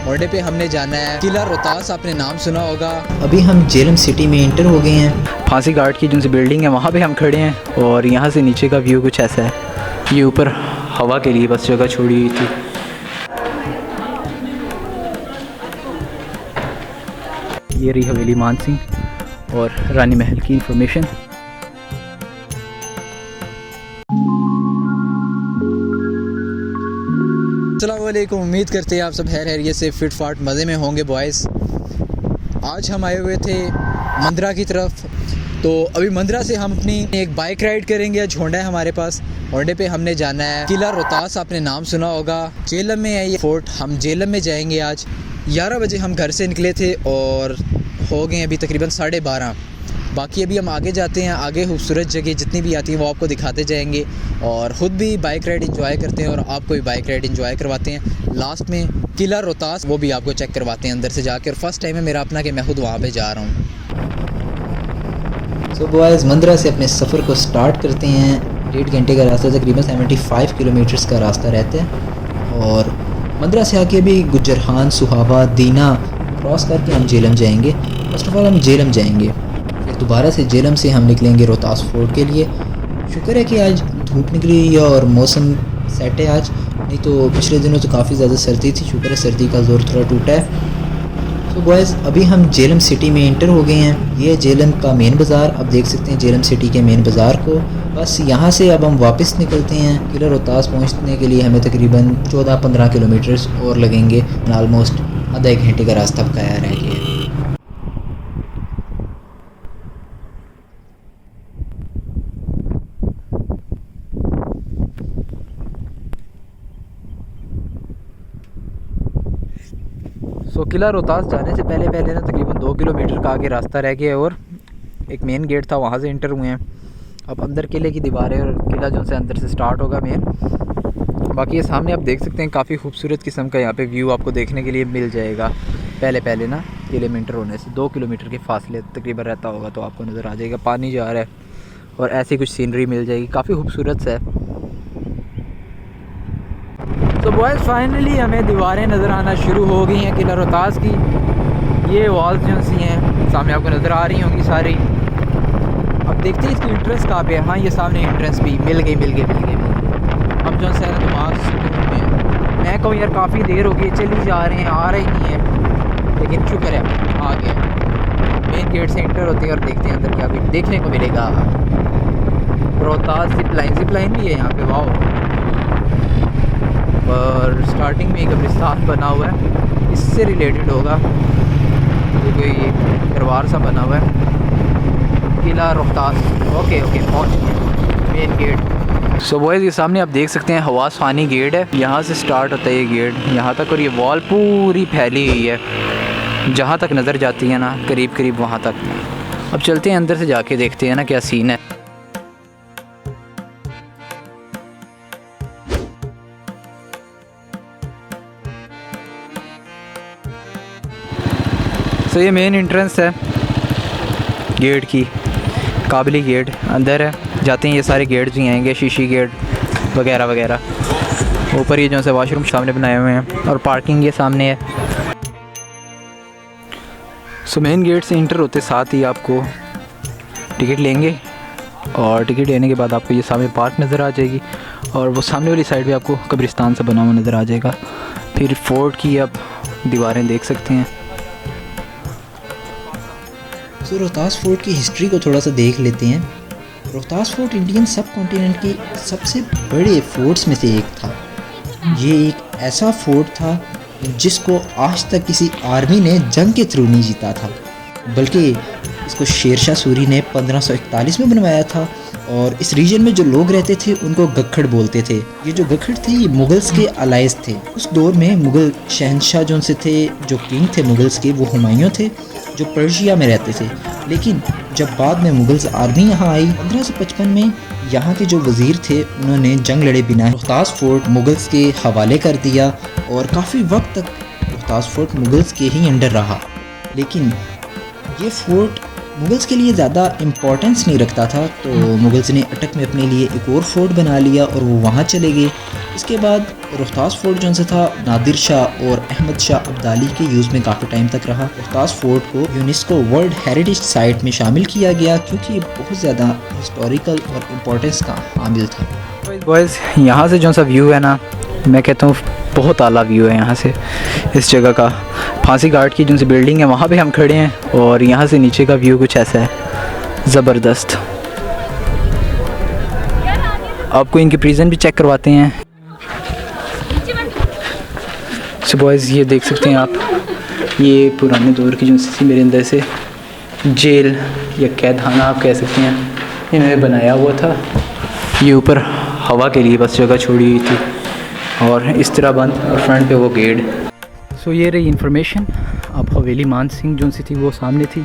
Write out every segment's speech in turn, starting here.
One day पे हमने जाना है किला रोहतास, आपने नाम सुना होगा। अभी हम झेलम सिटी में एंटर हो गए हैं। फांसी घाट की जिनसे बिल्डिंग है वहाँ पे हम खड़े हैं और यहाँ से नीचे का व्यू कुछ ऐसा है। ये ऊपर हवा के लिए बस जगह छोड़ी हुई थी। ये रही हवेली मान सिंह और रानी महल की इंफॉर्मेशन। अस्सलामुअलैकुम, उम्मीद करते हैं आप सब खैरियत से फिट फाट मज़े में होंगे बॉयज़। आज हम आए हुए थे मंदरा की तरफ, तो अभी मंदरा से हम अपनी एक बाइक राइड करेंगे। आज होंडा है हमारे पास। होंडे पे हमने जाना है किला रोहतास, आपने नाम सुना होगा। झेलम में है ये फोर्ट। हम झेलम में जाएंगे। आज 11 बजे हम घर से निकले थे और हो गए अभी तकरीबन 12:30। बाकी अभी हम आगे जाते हैं, आगे खूबसूरत जगह जितनी भी आती हैं वो आपको दिखाते जाएंगे और ख़ुद भी बाइक राइड एंजॉय करते हैं और आपको भी बाइक राइड एंजॉय करवाते हैं। लास्ट में किला रोहतास वो भी आपको चेक करवाते हैं अंदर से जाकर। और फर्स्ट टाइम है मेरा अपना कि मैं खुद वहाँ पे जा रहा हूँ। सो बॉयज़, मंदरा से अपने सफ़र को स्टार्ट करते हैं। 1.5 घंटे का रास्ता, तकरीबन 75 किलोमीटर्स का रास्ता रहता है। और मंदरा से आके भी गुजरहान, सुहाबा, दीना क्रॉस करके हम झेलम जाएंगे। फर्स्ट ऑफ ऑल हम झेलम जाएंगे, फिर दोबारा से झेलम से हम निकलेंगे रोहतास फोर्ट के लिए। शुक्र है कि आज धूप निकली है और मौसम सेट है आज, नहीं तो पिछले दिनों तो काफ़ी ज़्यादा सर्दी थी। शुक्र है सर्दी का ज़ोर थोड़ा टूटा है। तो बॉयज़, अभी हम झेलम सिटी में एंटर हो गए हैं। ये झेलम का मेन बाज़ार, आप देख सकते हैं झेलम सिटी के मेन बाज़ार को। बस यहाँ से अब हम वापस निकलते हैं। किला रोहतास पहुँचने के लिए हमें तकरीबन 14-15 किलोमीटर्स और लगेंगे। ऑलमोस्ट आधा 1 घंटे का रास्ता बकाया रह गया है। किला रोहतास जाने से पहले ना तकरीबन 2 किलोमीटर का आगे रास्ता रह गया और एक मेन गेट था, वहाँ से इंटर हुए हैं। अब अंदर किले की दीवारें और किला जो से अंदर से स्टार्ट होगा मेन। बाकी ये सामने आप देख सकते हैं काफ़ी खूबसूरत किस्म का यहाँ पे व्यू आपको देखने के लिए मिल जाएगा। पहले ना किले में इंटर होने से 2 किलोमीटर के फासले तकरीबन रहता होगा तो आपको नज़र आ जाएगा पानी जा रहा है और ऐसी कुछ सीनरी मिल जाएगी, काफ़ी खूबसूरत सा है। तो बॉयज़ फाइनली हमें दीवारें नज़र आना शुरू हो गई हैं किला रोहतास की। ये वॉल्स जो सी हैं सामने आपको नज़र आ रही होंगी सारी। अब देखते हैं इसकी एंट्रेंस कहाँ पे है। हाँ, ये सामने एंट्रेंस भी मिल गई। अब जो है दिमाग में मैं कहूँ यार काफ़ी देर हो गई, चली जा रहे हैं, आ रही नहीं है, लेकिन शुक्र है आ गए। मेन गेट से एंटर होते हैं और देखते हैं अंदर क्या कुछ देखने को मिलेगा। रोहतास जिप लाइन भी है यहाँ पे, वाह। और स्टार्टिंग में एक कब्रिस्तान बना हुआ है, इससे रिलेटेड होगा। ये कोई दरबार सा बना हुआ है। किला रोहतास, ओके पहुँच गए मेन गेट। सो बॉयज़, ये सामने आप देख सकते हैं हवास फानी गेट है। यहाँ से स्टार्ट होता है ये गेट यहाँ तक और ये वॉल पूरी फैली हुई है, जहाँ तक नज़र जाती है ना करीब वहाँ तक। अब चलते हैं अंदर से जाके देखते हैं ना क्या सीन है। तो ये मेन एंट्रेंस है गेट की, काबली गेट अंदर है। जाते हैं ये सारे गेट भी आएंगे, शीशी गेट वगैरह। ऊपर ये जो से वॉशरूम सामने बनाए हुए हैं और पार्किंग ये सामने है। सो मेन गेट से इंटर होते साथ ही आपको टिकट लेंगे और टिकट लेने के बाद आपको ये सामने पार्क नज़र आ जाएगी और वो सामने वाली साइड भी आपको कब्रिस्तान सा बना हुआ नज़र आ जाएगा। फिर फोर्ट की आप दीवारें देख सकते हैं। तो रोहतास फोर्ट की हिस्ट्री को थोड़ा सा देख लेते हैं। रोहतास फोर्ट इंडियन सब कॉन्टिनेंट के सबसे बड़े फोर्ट्स में से एक था। ये एक ऐसा फोर्ट था जिसको आज तक किसी आर्मी ने जंग के थ्रू नहीं जीता था, बल्कि इसको शेरशाह सूरी ने 1541 में बनवाया था। और इस रीजन में जो लोग रहते थे उनको गखड़ बोलते थे। ये जो गखड़ थे ये मुगल्स के अलाइज थे। उस दौर में मुगल शहनशाह जो से थे, जो किंग थे मुगल्स के, वो हुमायूं थे जो पर्शिया में रहते थे। लेकिन जब बाद में मुगल्स आर्मी यहाँ आई 1555 में, यहाँ के जो वज़ीर थे उन्होंने जंग लड़े बिना रोहतास फोर्ट मुगल्स के हवाले कर दिया और काफ़ी वक्त तक रोहतास फोर्ट मुगल्स के ही अंडर रहा। लेकिन ये फोर्ट मुगल्स के लिए ज़्यादा इम्पोर्टेंस नहीं रखता था, तो मुगल्स ने अटक में अपने लिए एक और फोर्ट बना लिया और वो वहाँ चले गए। इसके बाद रोहतास फोर्ट जो सा था नादिर शाह और अहमद शाह अब्दाली के यूज़ में काफ़ी टाइम तक रहा। रोहतास फोर्ट को यूनेस्को वर्ल्ड हेरिटेज साइट में शामिल किया गया क्योंकि ये बहुत ज़्यादा हिस्टोरिकल और इम्पोर्टेंस का हामिल था। बॉयज़ यहाँ से जो सा व्यू है ना, मैं कहता हूँ बहुत आला व्यू है यहाँ से इस जगह का। फांसी घाट की जो सी बिल्डिंग है वहाँ पे हम खड़े हैं और यहाँ से नीचे का व्यू कुछ ऐसा है ज़बरदस्त। आपको इनकी प्रिजन भी चेक करवाते हैं। सो बॉयज़ ये देख सकते हैं आप, ये पुराने दौर की जो सी मेरे अंदर से जेल या कैदखाना आप कह सकते हैं, इन्होंने बनाया हुआ था। ये ऊपर हवा के लिए बस जगह छोड़ी हुई थी और इस तरह बंद, और फ्रंट पे वो गेट। सो ये रही इन्फॉर्मेशन। अब हवेली मान सिंह जो सी थी वो सामने थी।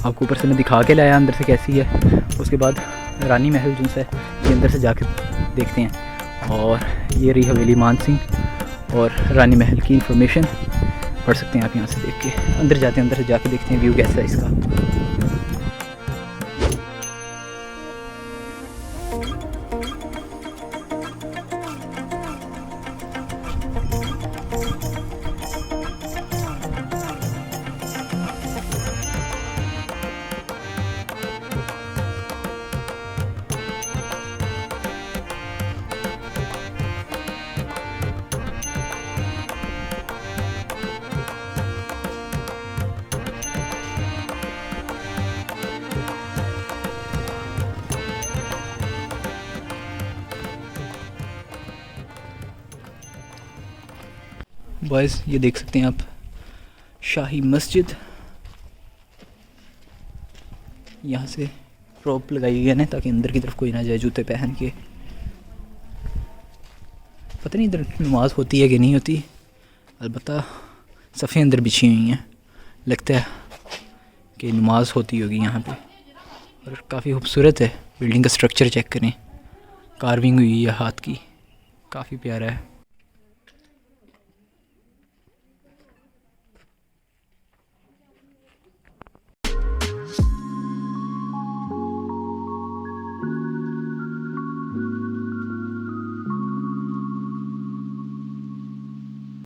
आपको ऊपर से मैं दिखा के लाया अंदर से कैसी है। उसके बाद रानी महल जो है ये अंदर से जाके देखते हैं। और ये रही हवेली मान सिंह और रानी महल की इन्फॉर्मेशन पढ़ सकते हैं आप यहाँ से देख के। अंदर जाते हैं, अंदर से जाके देखते हैं व्यू कैसा है इसका। बॉयज़ ये देख सकते हैं आप, शाही मस्जिद। यहाँ से रोप लगाई गई है ना ताकि अंदर की तरफ कोई ना जाए जूते पहन के। पता नहीं इधर नमाज होती है कि नहीं होती, अलबत्ता सफ़े अंदर बिछी हुई हैं, लगता है कि नमाज होती होगी यहाँ पे। और काफ़ी खूबसूरत है। बिल्डिंग का स्ट्रक्चर चेक करें, कार्विंग हुई है हाथ की, काफ़ी प्यारा है।